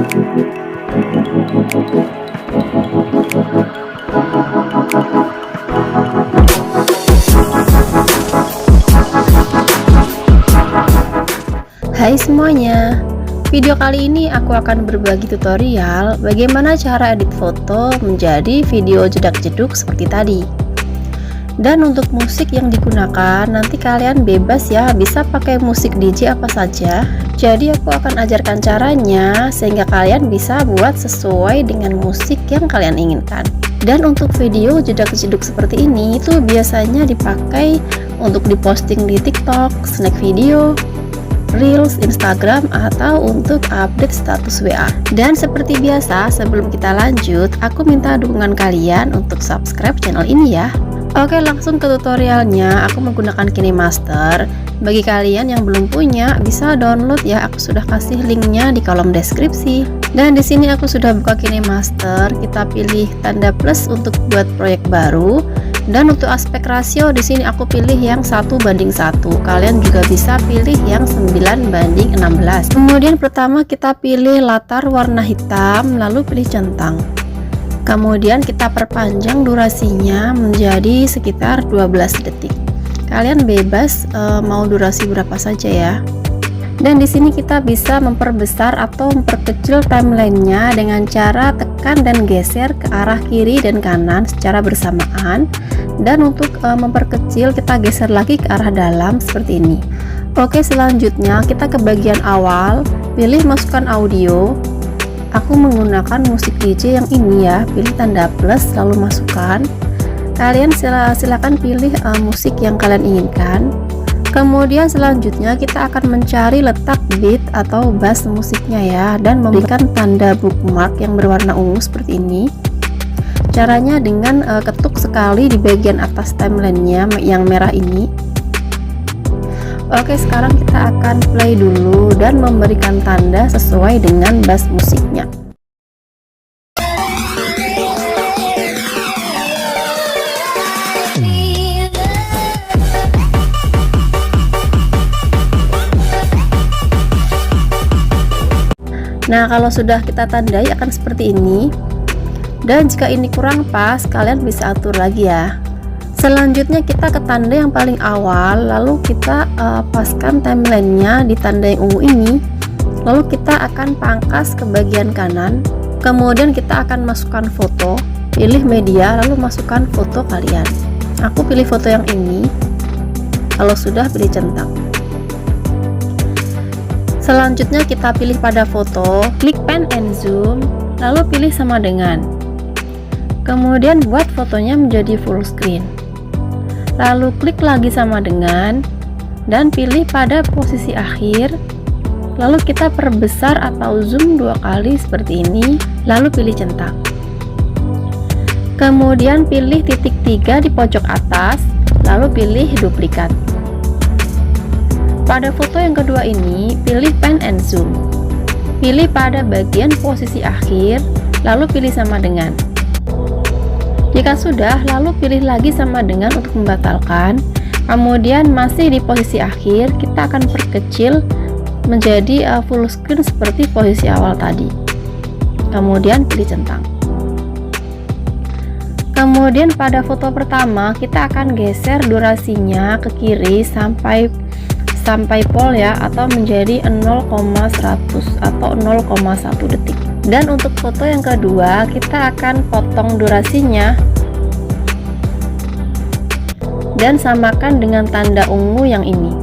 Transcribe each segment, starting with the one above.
Hai semuanya, video kali ini aku akan berbagi tutorial bagaimana cara edit foto menjadi video jedak-jeduk seperti tadi. Dan untuk musik yang digunakan nanti kalian bebas ya, bisa pakai musik DJ apa saja. Jadi aku akan ajarkan caranya sehingga kalian bisa buat sesuai dengan musik yang kalian inginkan. Dan untuk video jedak-jeduk seperti ini itu biasanya dipakai untuk diposting di TikTok, snack video, Reels, Instagram, atau untuk update status WA. Dan seperti biasa, sebelum kita lanjut, aku minta dukungan kalian untuk subscribe channel ini ya. Oke, langsung ke tutorialnya. Aku menggunakan KineMaster. Bagi kalian yang belum punya, bisa download ya. Aku sudah kasih linknya di kolom deskripsi. Dan di sini aku sudah buka KineMaster. Kita pilih tanda plus untuk buat proyek baru. Dan untuk aspek rasio di sini aku pilih yang 1:1. Kalian juga bisa pilih yang 9:16. Kemudian pertama kita pilih latar warna hitam, lalu pilih centang. Kemudian kita perpanjang durasinya menjadi sekitar 12 detik. Kalian bebas mau durasi berapa saja ya. Dan di sini kita bisa memperbesar atau memperkecil timelinenya dengan cara tekan dan geser ke arah kiri dan kanan secara bersamaan. Dan untuk memperkecil kita geser lagi ke arah dalam seperti ini. Oke, selanjutnya kita ke bagian awal, pilih masukkan audio. Aku menggunakan musik DJ yang ini ya, pilih tanda plus lalu masukkan. Kalian silakan pilih musik yang kalian inginkan. Kemudian selanjutnya kita akan mencari letak beat atau bass musiknya ya, dan memberikan tanda bookmark yang berwarna ungu seperti ini. Caranya dengan ketuk sekali di bagian atas timelinenya yang merah ini. Oke, sekarang kita akan play dulu dan memberikan tanda sesuai dengan bass musiknya. Nah, kalau sudah kita tandai akan seperti ini. Dan jika ini kurang pas, kalian bisa atur lagi ya. Selanjutnya kita ke tanda yang paling awal, lalu kita paskan timelinenya di tanda yang ungu ini. Lalu kita akan pangkas ke bagian kanan. Kemudian kita akan masukkan foto, pilih media, lalu masukkan foto kalian. Aku pilih foto yang ini. Kalau sudah, pilih centang. Selanjutnya kita pilih pada foto, klik pan and zoom, lalu pilih sama dengan. Kemudian buat fotonya menjadi full screen. Lalu klik lagi sama dengan dan pilih pada posisi akhir. Lalu kita perbesar atau zoom 2 kali seperti ini, lalu pilih centang. Kemudian pilih titik 3 di pojok atas, lalu pilih duplikat. Pada foto yang kedua ini, pilih pan and zoom. Pilih pada bagian posisi akhir, lalu pilih sama dengan. Jika sudah, lalu pilih lagi sama dengan untuk membatalkan. Kemudian masih di posisi akhir, kita akan perkecil menjadi full screen seperti posisi awal tadi. Kemudian pilih centang. Kemudian pada foto pertama kita akan geser durasinya ke kiri sampai pol ya, atau menjadi 0,100 atau 0,1 detik. Dan untuk foto yang kedua kita akan potong durasinya dan samakan dengan tanda ungu yang ini.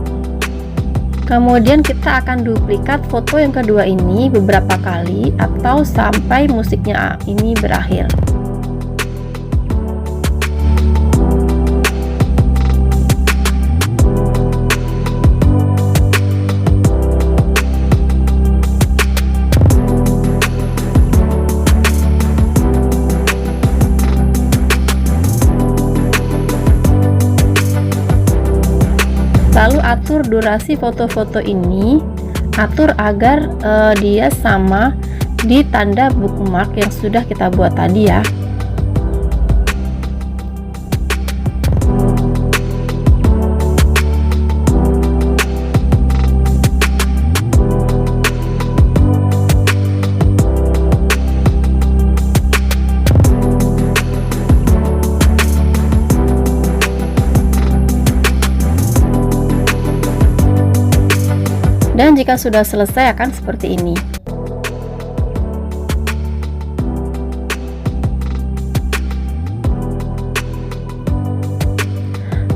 Kemudian kita akan duplikat foto yang kedua ini beberapa kali atau sampai musiknya ini berakhir. Lalu atur durasi foto-foto ini, atur agar dia sama di tanda bookmark yang sudah kita buat tadi ya. Dan jika sudah selesai akan seperti ini.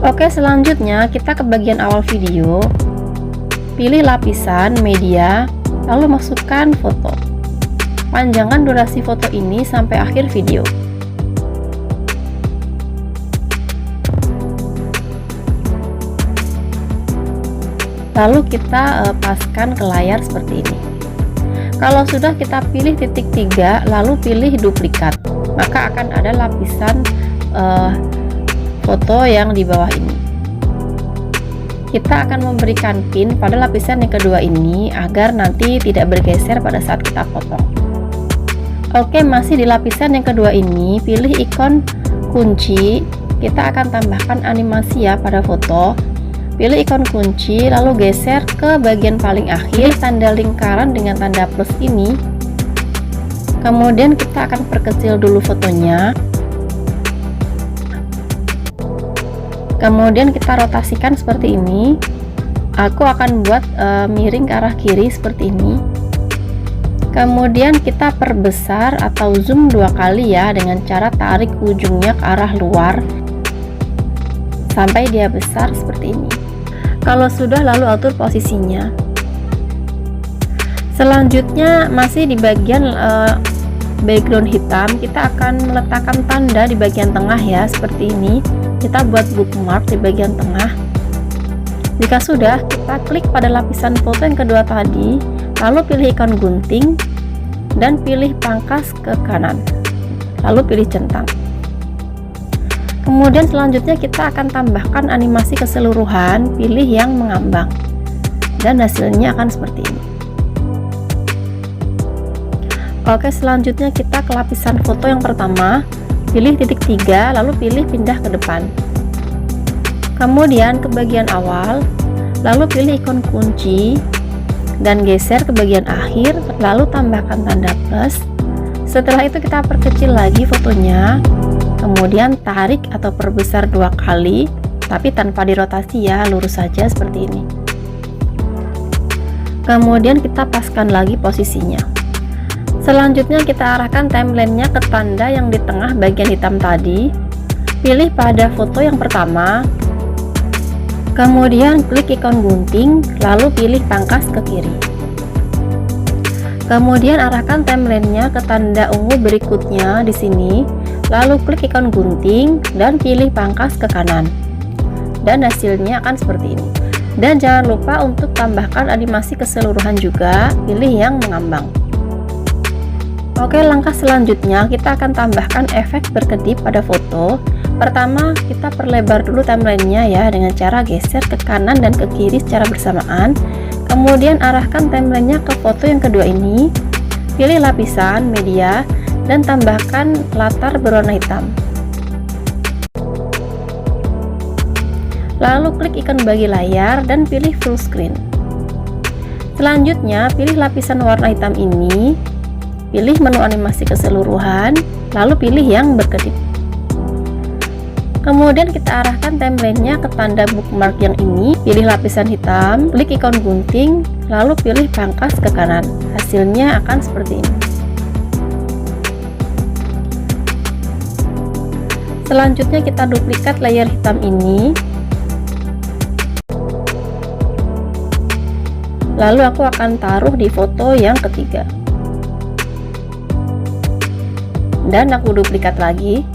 Oke, selanjutnya kita ke bagian awal video. Pilih lapisan media, lalu masukkan foto. Panjangkan durasi foto ini sampai akhir video. Lalu kita paskan ke layar seperti ini. Kalau sudah kita pilih titik 3 lalu pilih duplikat, maka akan ada lapisan foto yang di bawah ini. Kita akan memberikan pin pada lapisan yang kedua ini agar nanti tidak bergeser pada saat kita potong. Oke, masih di lapisan yang kedua ini, pilih ikon kunci. Kita akan tambahkan animasi ya pada foto. Pilih ikon kunci, lalu geser ke bagian paling akhir, tanda lingkaran dengan tanda plus ini. Kemudian kita akan perkecil dulu fotonya. Kemudian kita rotasikan seperti ini. Aku akan buat miring ke arah kiri seperti ini. Kemudian kita perbesar atau zoom 2 kali ya, dengan cara tarik ujungnya ke arah luar sampai dia besar seperti ini. Kalau sudah, lalu atur posisinya. Selanjutnya masih di bagian background hitam, kita akan meletakkan tanda di bagian tengah ya, seperti ini. Kita buat bookmark di bagian tengah. Jika sudah, kita klik pada lapisan foto yang kedua tadi, lalu pilih ikon gunting dan pilih pangkas ke kanan, lalu pilih centang. Kemudian selanjutnya kita akan tambahkan animasi keseluruhan, pilih yang mengambang, dan hasilnya akan seperti ini. Oke, selanjutnya kita ke lapisan foto yang pertama, pilih titik 3 lalu pilih pindah ke depan. Kemudian ke bagian awal, lalu pilih ikon kunci dan geser ke bagian akhir, lalu tambahkan tanda plus. Setelah itu kita perkecil lagi fotonya, kemudian tarik atau perbesar 2 kali, tapi tanpa dirotasi ya, lurus saja seperti ini. Kemudian kita paskan lagi posisinya. Selanjutnya kita arahkan timelinenya ke tanda yang di tengah bagian hitam tadi. Pilih pada foto yang pertama, kemudian klik ikon gunting, lalu pilih pangkas ke kiri. Kemudian arahkan timelinenya ke tanda ungu berikutnya di sini, lalu klik ikon gunting dan pilih pangkas ke kanan. Dan hasilnya akan seperti ini. Dan jangan lupa untuk tambahkan animasi keseluruhan juga, pilih yang mengambang. Oke, langkah selanjutnya kita akan tambahkan efek berkedip pada foto. Pertama, kita perlebar dulu timelinenya ya, dengan cara geser ke kanan dan ke kiri secara bersamaan. Kemudian arahkan timelinenya ke foto yang kedua ini. Pilih lapisan media dan tambahkan latar berwarna hitam. Lalu klik ikon bagi layar dan pilih full screen. Selanjutnya, pilih lapisan warna hitam ini. Pilih menu animasi keseluruhan, lalu pilih yang berkedip. Kemudian kita arahkan timelinenya ke tanda bookmark yang ini, pilih lapisan hitam, klik ikon gunting, lalu pilih pangkas ke kanan. Hasilnya akan seperti ini. Selanjutnya kita duplikat layer hitam ini. Lalu aku akan taruh di foto yang ketiga. Dan aku duplikat lagi,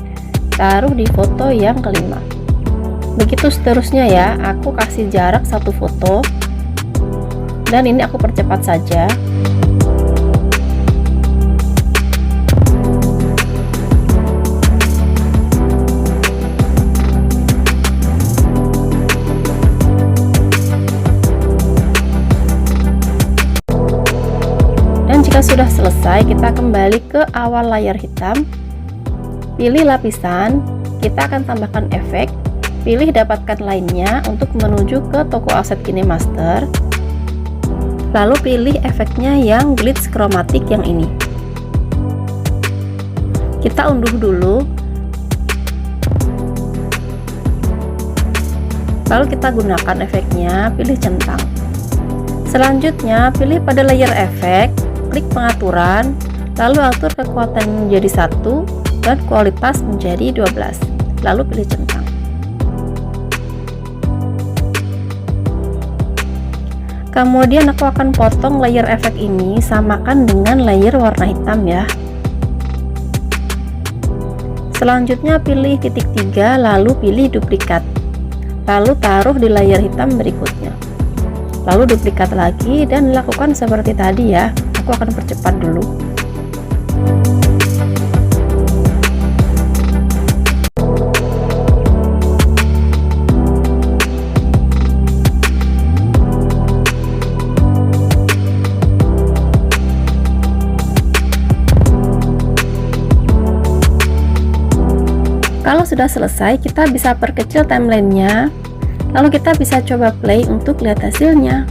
taruh di foto yang kelima. Begitu seterusnya ya, aku kasih jarak 1 foto. Dan ini aku percepat saja. Dan jika sudah selesai, kita kembali ke awal layar hitam. Pilih lapisan, kita akan tambahkan efek. Pilih dapatkan lainnya untuk menuju ke toko aset KineMaster. Lalu pilih efeknya yang glitch chromatic yang ini. Kita unduh dulu. Lalu kita gunakan efeknya, pilih centang. Selanjutnya, pilih pada layer efek, klik pengaturan, lalu atur kekuatan menjadi 1 dan kualitas menjadi 12, lalu pilih centang. Kemudian aku akan potong layer efek ini, samakan dengan layer warna hitam ya. Selanjutnya pilih titik 3, lalu pilih duplikat, lalu taruh di layer hitam berikutnya, lalu duplikat lagi dan lakukan seperti tadi ya. Aku akan percepat dulu. Kalau sudah selesai, kita bisa perkecil timelinenya, lalu kita bisa coba play untuk lihat hasilnya.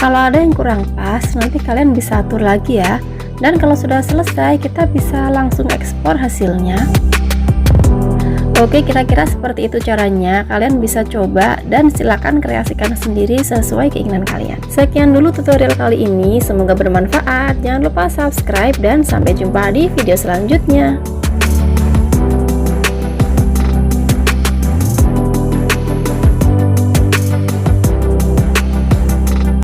Kalau ada yang kurang pas, nanti kalian bisa atur lagi ya. Dan kalau sudah selesai, kita bisa langsung ekspor hasilnya. Oke, kira-kira seperti itu caranya. Kalian bisa coba dan silakan kreasikan sendiri sesuai keinginan kalian. Sekian dulu tutorial kali ini, semoga bermanfaat. Jangan lupa subscribe dan sampai jumpa di video selanjutnya.